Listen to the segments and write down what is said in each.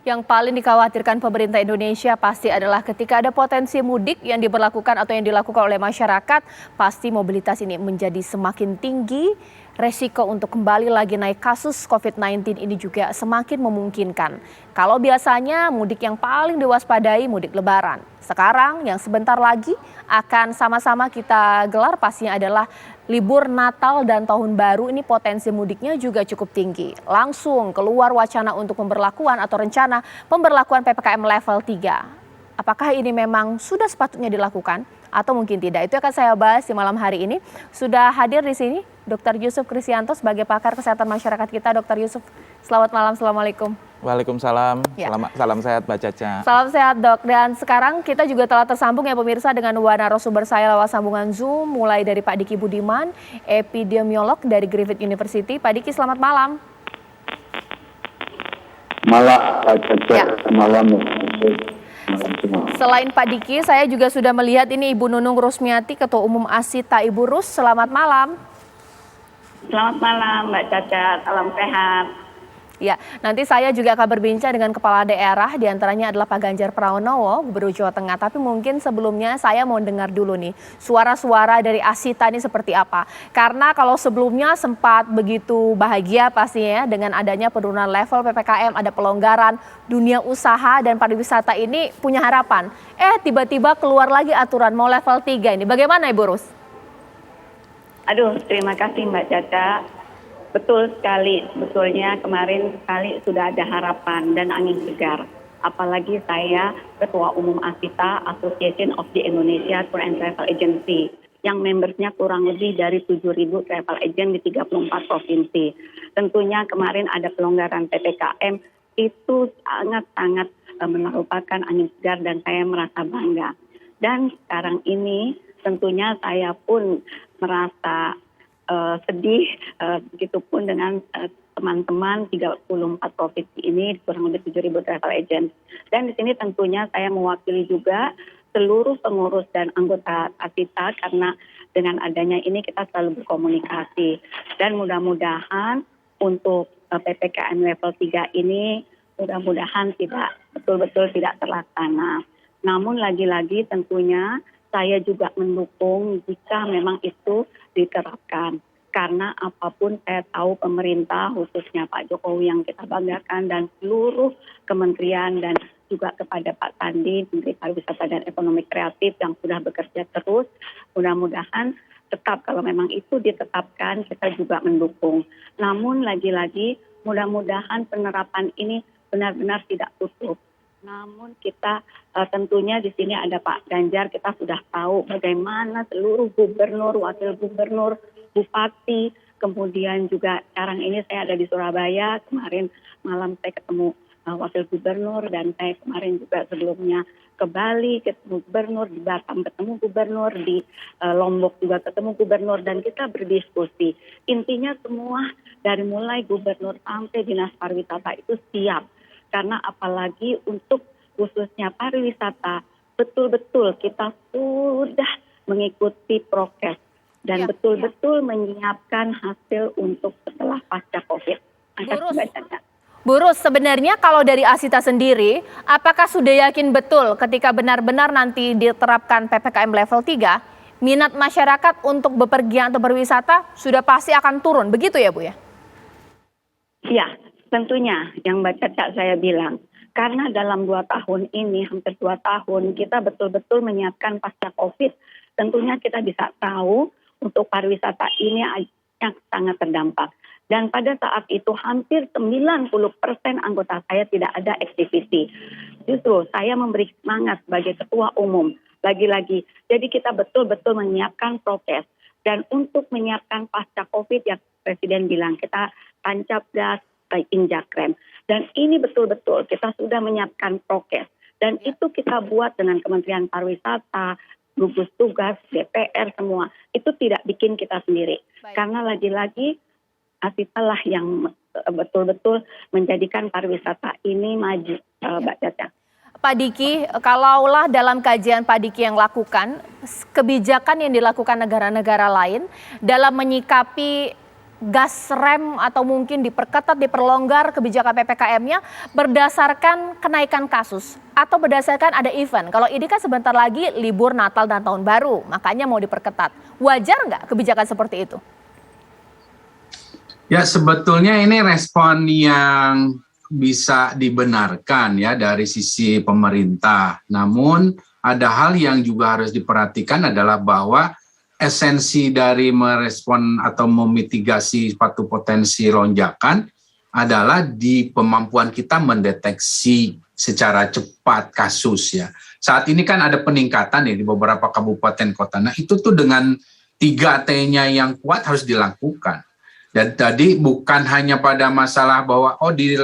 Yang paling dikhawatirkan pemerintah Indonesia pasti adalah ketika ada potensi mudik yang diberlakukan atau yang dilakukan oleh masyarakat, pasti mobilitas ini menjadi semakin tinggi, resiko untuk kembali lagi naik kasus COVID-19 ini juga semakin memungkinkan. Kalau biasanya mudik yang paling diwaspadai mudik Lebaran, sekarang yang sebentar lagi akan sama-sama kita gelar pastinya adalah libur Natal dan Tahun Baru. Ini potensi mudiknya juga cukup tinggi. Langsung keluar wacana untuk pemberlakuan atau rencana pemberlakuan PPKM level 3. Apakah ini memang sudah sepatutnya dilakukan atau mungkin tidak? Itu akan saya bahas di malam hari ini. Sudah hadir di sini Dr. Yusuf Kristianto sebagai pakar kesehatan masyarakat kita. Dr. Yusuf, selamat malam, assalamualaikum. Waalaikumsalam, salam sehat Mbak Caca. Salam sehat dok, dan sekarang kita juga telah tersambung ya pemirsa dengan dua narasumber saya lewat sambungan Zoom, mulai dari Pak Diki Budiman, epidemiolog dari Griffith University. Pak Diki, selamat malam. Malam Mbak Caca, malam. Selain Pak Diki, saya juga sudah melihat ini Ibu Nunung Rusmiati, Ketua Umum Asita Ibu Rus. Selamat malam. Selamat malam Mbak Caca, salam sehat. Ya, nanti saya juga akan berbincang dengan kepala daerah, diantaranya adalah Pak Ganjar Pranowo, Gubernur Jawa Tengah. Tapi mungkin sebelumnya saya mau dengar dulu nih, suara-suara dari Asita ini seperti apa. Karena kalau sebelumnya sempat begitu bahagia pastinya dengan adanya penurunan level PPKM, ada pelonggaran, dunia usaha dan pariwisata ini punya harapan. Tiba-tiba keluar lagi aturan mau level 3 ini. Bagaimana Ibu Rus? Aduh, terima kasih Mbak Caca. Betul sekali, sebetulnya kemarin sekali sudah ada harapan dan angin segar. Apalagi saya Ketua Umum Asita, Association of the Indonesia Tour and Travel Agency, yang membersnya kurang lebih dari 7.000 travel agent di 34 provinsi. Tentunya kemarin ada pelonggaran PPKM, itu sangat-sangat merupakan angin segar dan saya merasa bangga. Dan sekarang ini tentunya saya pun merasa sedih, begitupun dengan teman-teman 34 provinsi ini, kurang lebih 7.000 travel agent. Dan di sini tentunya saya mewakili juga seluruh pengurus dan anggota Asita, karena dengan adanya ini kita selalu berkomunikasi. Dan mudah-mudahan untuk PPKM level 3 ini mudah-mudahan tidak betul-betul tidak terlaksana. Namun lagi-lagi tentunya saya juga mendukung jika memang itu diterapkan. Karena apapun saya tahu pemerintah, khususnya Pak Jokowi yang kita banggakan, dan seluruh kementerian dan juga kepada Pak Sandi, Menteri Pariwisata dan Ekonomi Kreatif yang sudah bekerja terus, mudah-mudahan tetap kalau memang itu ditetapkan kita juga mendukung. Namun lagi-lagi mudah-mudahan penerapan ini benar-benar tidak tutup. Namun kita tentunya di sini ada Pak Ganjar, kita sudah tahu bagaimana seluruh gubernur, wakil gubernur, bupati, kemudian juga sekarang ini saya ada di Surabaya, kemarin malam saya ketemu wakil gubernur, dan saya kemarin juga sebelumnya ke Bali ketemu gubernur, di Batam ketemu gubernur, di Lombok juga ketemu gubernur, dan kita berdiskusi. Intinya semua dari mulai gubernur sampai dinas pariwisata itu siap. Karena apalagi untuk khususnya pariwisata, betul-betul kita sudah mengikuti prokes dan betul-betul menyiapkan hasil untuk setelah pasca COVID. Bu Rus, sebenarnya kalau dari Asita sendiri, apakah sudah yakin betul ketika benar-benar nanti diterapkan PPKM level 3, minat masyarakat untuk bepergian atau berwisata sudah pasti akan turun, begitu ya Bu ya? Iya. Tentunya yang Mbak Caca saya bilang, karena dalam 2 tahun ini, hampir 2 tahun, kita betul-betul menyiapkan pasca COVID. Tentunya kita bisa tahu untuk pariwisata ini yang sangat terdampak. Dan pada saat itu hampir 90% anggota saya tidak ada aktiviti. Justru saya memberi semangat sebagai ketua umum. Lagi-lagi, jadi kita betul-betul menyiapkan prokes. Dan untuk menyiapkan pasca COVID yang Presiden bilang, kita tancap gas, injak rem. Dan ini betul-betul kita sudah menyiapkan prokes. Dan itu kita buat dengan Kementerian Pariwisata, gugus tugas, DPR semua. Itu tidak bikin kita sendiri. Karena lagi-lagi Asita lah yang betul-betul menjadikan pariwisata ini maju, Mbak Caca. Pak Diki, kalaulah dalam kajian Pak Diki yang lakukan, kebijakan yang dilakukan negara-negara lain dalam menyikapi gas rem atau mungkin diperketat, diperlonggar kebijakan PPKM-nya berdasarkan kenaikan kasus atau berdasarkan ada event? Kalau ini kan sebentar lagi libur Natal dan Tahun Baru, makanya mau diperketat. Wajar nggak kebijakan seperti itu? Ya, sebetulnya ini respon yang bisa dibenarkan ya dari sisi pemerintah. Namun ada hal yang juga harus diperhatikan adalah bahwa esensi dari merespon atau memitigasi suatu potensi lonjakan adalah di kemampuan kita mendeteksi secara cepat kasus ya. Saat ini kan ada peningkatan ya di beberapa kabupaten kota. Nah itu tuh dengan 3T-nya yang kuat harus dilakukan. Dan tadi bukan hanya pada masalah bahwa di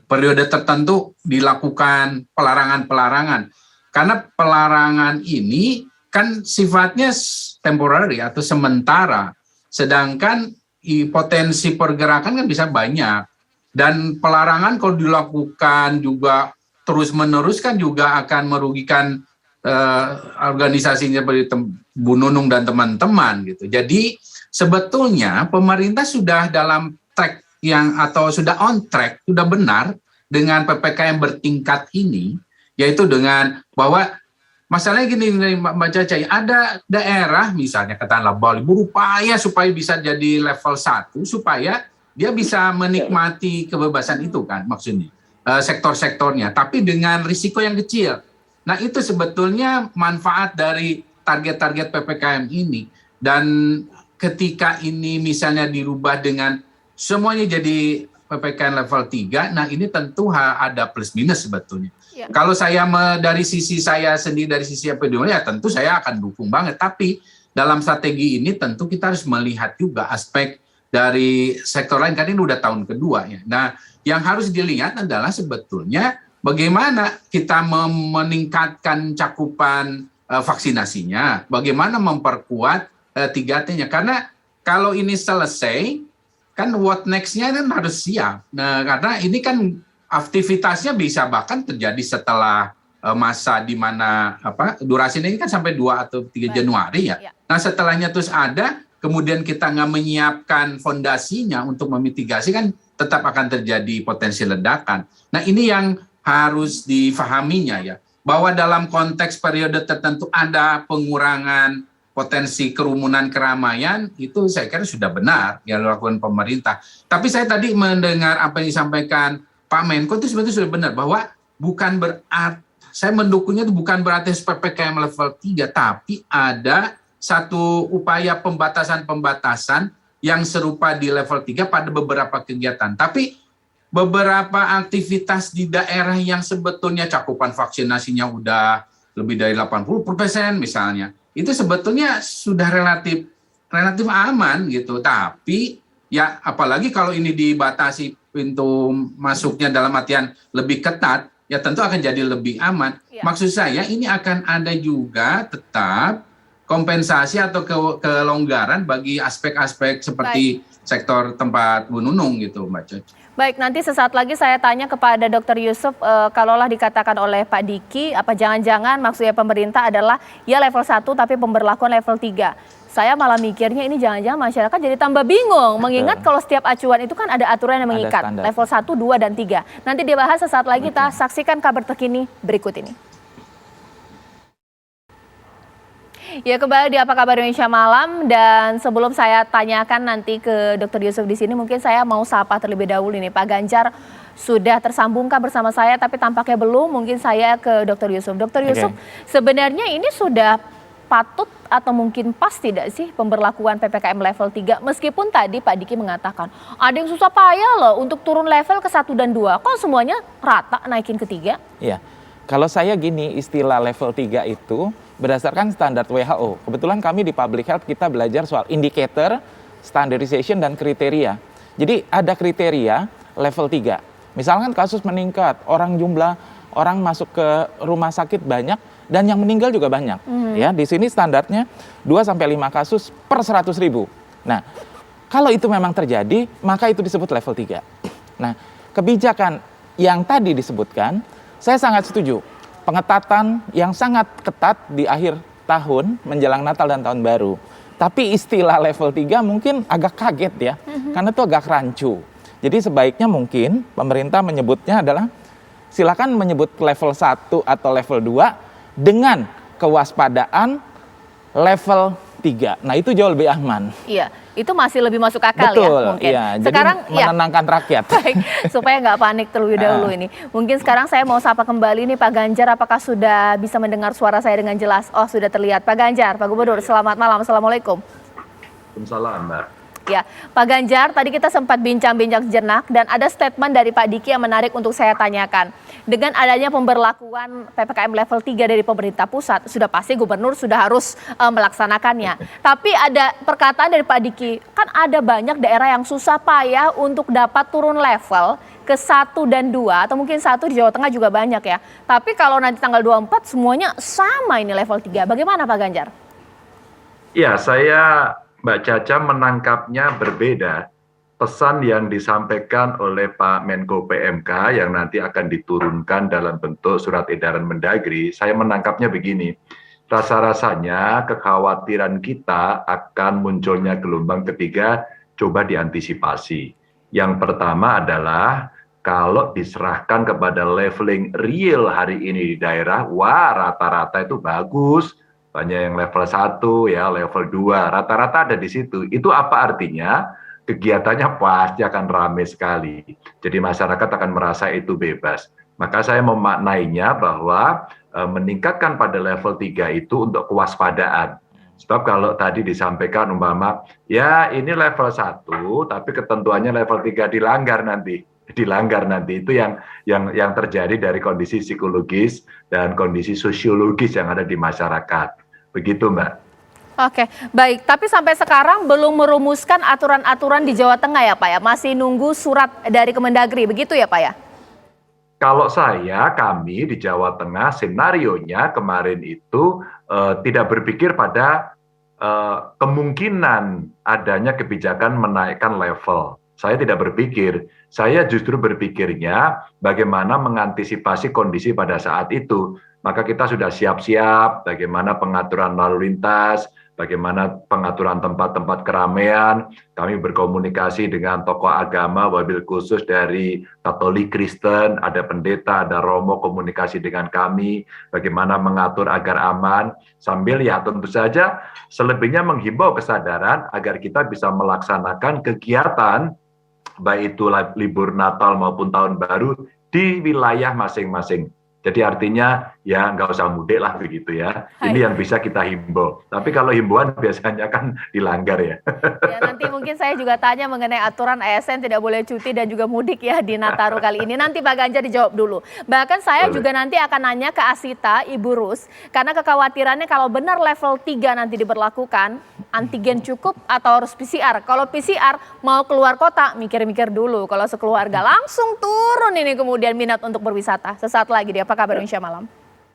periode tertentu dilakukan pelarangan-pelarangan. Karena pelarangan ini kan sifatnya temporary atau sementara, sedangkan potensi pergerakan kan bisa banyak. Dan pelarangan kalau dilakukan juga terus-menerus kan juga akan merugikan organisasinya seperti Bu Nunung dan teman-teman gitu. Jadi sebetulnya pemerintah sudah dalam track atau sudah on track, sudah benar dengan PPKM bertingkat ini, yaitu dengan bahwa masalahnya gini Mbak Caca, ada daerah misalnya katakanlah Bali berupaya supaya bisa jadi level 1 supaya dia bisa menikmati kebebasan itu kan maksudnya sektor-sektornya, tapi dengan risiko yang kecil. Nah itu sebetulnya manfaat dari target-target PPKM ini. Dan ketika ini misalnya dirubah dengan semuanya jadi PPKM level 3, nah ini tentu ada plus minus sebetulnya. Ya. Kalau saya dari sisi saya sendiri, dari sisi epidemiologi, ya tentu saya akan dukung banget. Tapi dalam strategi ini tentu kita harus melihat juga aspek dari sektor lain, kan ini udah tahun kedua ya. Nah yang harus dilihat adalah sebetulnya bagaimana kita meningkatkan cakupan vaksinasinya, bagaimana memperkuat 3T-nya. Karena kalau ini selesai, kan what next-nya kan harus siap. Nah, karena ini kan aktivitasnya bisa bahkan terjadi setelah masa di mana durasinya ini kan sampai 2 atau 3 Januari ya. Nah, setelahnya terus ada, kemudian kita nggak menyiapkan fondasinya untuk memitigasi, kan tetap akan terjadi potensi ledakan. Nah, ini yang harus difahaminya ya, bahwa dalam konteks periode tertentu ada pengurangan potensi kerumunan keramaian, itu saya kira sudah benar yang dilakukan pemerintah. Tapi saya tadi mendengar apa yang disampaikan Pak Menko itu sebetulnya sudah benar, bahwa bukan berarti, saya mendukungnya itu bukan berarti PPKM level 3, tapi ada satu upaya pembatasan-pembatasan yang serupa di level 3 pada beberapa kegiatan. Tapi beberapa aktivitas di daerah yang sebetulnya cakupan vaksinasinya udah lebih dari 80% misalnya, itu sebetulnya sudah relatif aman gitu. Tapi ya apalagi kalau ini dibatasi pintu masuknya dalam artian lebih ketat, ya tentu akan jadi lebih aman. Ya. Maksud saya ini akan ada juga tetap kompensasi atau kelonggaran bagi aspek-aspek seperti sektor tempat Bu Nunung gitu Mbak Coy. Baik, nanti sesaat lagi saya tanya kepada Dr. Yusuf, kalaulah dikatakan oleh Pak Diki, apa jangan-jangan maksudnya pemerintah adalah ya level 1 tapi pemberlakuan level 3. Saya malah mikirnya ini jangan-jangan masyarakat jadi tambah bingung, mengingat kalau setiap acuan itu kan ada aturan yang mengikat, level 1, 2, dan 3. Nanti dibahas sesaat lagi, kita saksikan kabar terkini berikut ini. Ya, kembali di Apa Kabar Indonesia Malam, dan sebelum saya tanyakan nanti ke Dr. Yusuf di sini, mungkin saya mau sapa terlebih dahulu nih, Pak Ganjar sudah tersambungkah bersama saya, tapi tampaknya belum. Mungkin saya ke Dr. Yusuf. Dr. Yusuf, sebenarnya ini sudah patut atau mungkin pas tidak sih pemberlakuan PPKM level 3, meskipun tadi Pak Diki mengatakan ada yang susah payah loh untuk turun level ke 1 dan 2, kok semuanya rata naikin ke 3? Iya, kalau saya gini, istilah level 3 itu berdasarkan standar WHO. Kebetulan kami di Public Health kita belajar soal indicator, standardization, dan kriteria. Jadi ada kriteria level 3. Misalkan kasus meningkat, jumlah orang masuk ke rumah sakit banyak, dan yang meninggal juga banyak. Ya, di sini standarnya 2-5 kasus per 100.000. Nah, kalau itu memang terjadi, maka itu disebut level 3. Nah, kebijakan yang tadi disebutkan, saya sangat setuju. Pengetatan yang sangat ketat di akhir tahun menjelang Natal dan Tahun Baru. Tapi istilah level 3 mungkin agak kaget ya, karena itu agak rancu. Jadi sebaiknya mungkin pemerintah menyebutnya adalah silakan menyebut level 1 atau level 2 dengan kewaspadaan level 3. Nah itu jauh lebih aman. Iya, itu masih lebih masuk akal. Betul, ya mungkin. iya. Sekarang jadi menenangkan rakyat. Baik, supaya nggak panik terlebih dahulu ini. Mungkin sekarang saya mau sapa kembali nih Pak Ganjar, apakah sudah bisa mendengar suara saya dengan jelas? Oh sudah terlihat. Pak Ganjar, Pak Gubernur, selamat malam. Assalamualaikum. Waalaikumsalam, Mbak. Ya, Pak Ganjar, tadi kita sempat bincang-bincang sejenak dan ada statement dari Pak Diki yang menarik untuk saya tanyakan. Dengan adanya pemberlakuan PPKM level 3 dari pemerintah pusat, sudah pasti gubernur sudah harus melaksanakannya. Tapi ada perkataan dari Pak Diki, kan ada banyak daerah yang susah payah untuk dapat turun level ke 1 dan 2, atau mungkin 1 di Jawa Tengah juga banyak ya. Tapi kalau nanti tanggal 24 semuanya sama ini level 3. Bagaimana Pak Ganjar? Ya, saya Mbak Caca menangkapnya berbeda. Pesan yang disampaikan oleh Pak Menko PMK yang nanti akan diturunkan dalam bentuk surat edaran Mendagri, saya menangkapnya begini. Rasa-rasanya kekhawatiran kita akan munculnya gelombang ketiga coba diantisipasi. Yang pertama adalah kalau diserahkan kepada leveling real hari ini di daerah, wah rata-rata itu bagus. Banyak yang level 1 ya, level 2, rata-rata ada di situ. Itu apa artinya? Kegiatannya pasti akan ramai sekali. Jadi masyarakat akan merasa itu bebas. Maka saya memaknainya bahwa meningkatkan pada level 3 itu untuk kewaspadaan. Sebab kalau tadi disampaikan umpama, ya ini level 1, tapi ketentuannya level 3 dilanggar nanti. Itu yang terjadi dari kondisi psikologis dan kondisi sosiologis yang ada di masyarakat. Begitu, Mbak. Oke, baik. Tapi sampai sekarang belum merumuskan aturan-aturan di Jawa Tengah ya Pak ya? Masih nunggu surat dari Kemendagri, begitu ya Pak ya? Kalau kami di Jawa Tengah, senarionya kemarin itu tidak berpikir pada kemungkinan adanya kebijakan menaikkan level. Saya tidak berpikir, saya justru berpikirnya bagaimana mengantisipasi kondisi pada saat itu. Maka kita sudah siap-siap bagaimana pengaturan lalu lintas, bagaimana pengaturan tempat-tempat keramaian. Kami berkomunikasi dengan tokoh agama, wabil khusus dari Katolik Kristen, ada pendeta, ada romo, komunikasi dengan kami, bagaimana mengatur agar aman, sambil ya tentu saja selebihnya menghimbau kesadaran agar kita bisa melaksanakan kegiatan, baik itu libur Natal maupun Tahun Baru, di wilayah masing-masing. Jadi artinya ya nggak usah mudik lah begitu ya. Ini yang bisa kita himbau. Tapi kalau himbauan biasanya kan dilanggar ya. Ya nanti mungkin saya juga tanya mengenai aturan ASN tidak boleh cuti dan juga mudik ya di Nataru kali ini. Nanti Pak Ganjar dijawab dulu. Bahkan saya juga nanti akan nanya ke Asita, Ibu Rus. Karena kekhawatirannya kalau benar level 3 nanti diberlakukan, antigen cukup atau harus PCR. Kalau PCR mau keluar kota, mikir-mikir dulu. Kalau sekeluarga langsung turun ini kemudian minat untuk berwisata. Sesaat lagi dia. Apa kabar Indonesia Malam?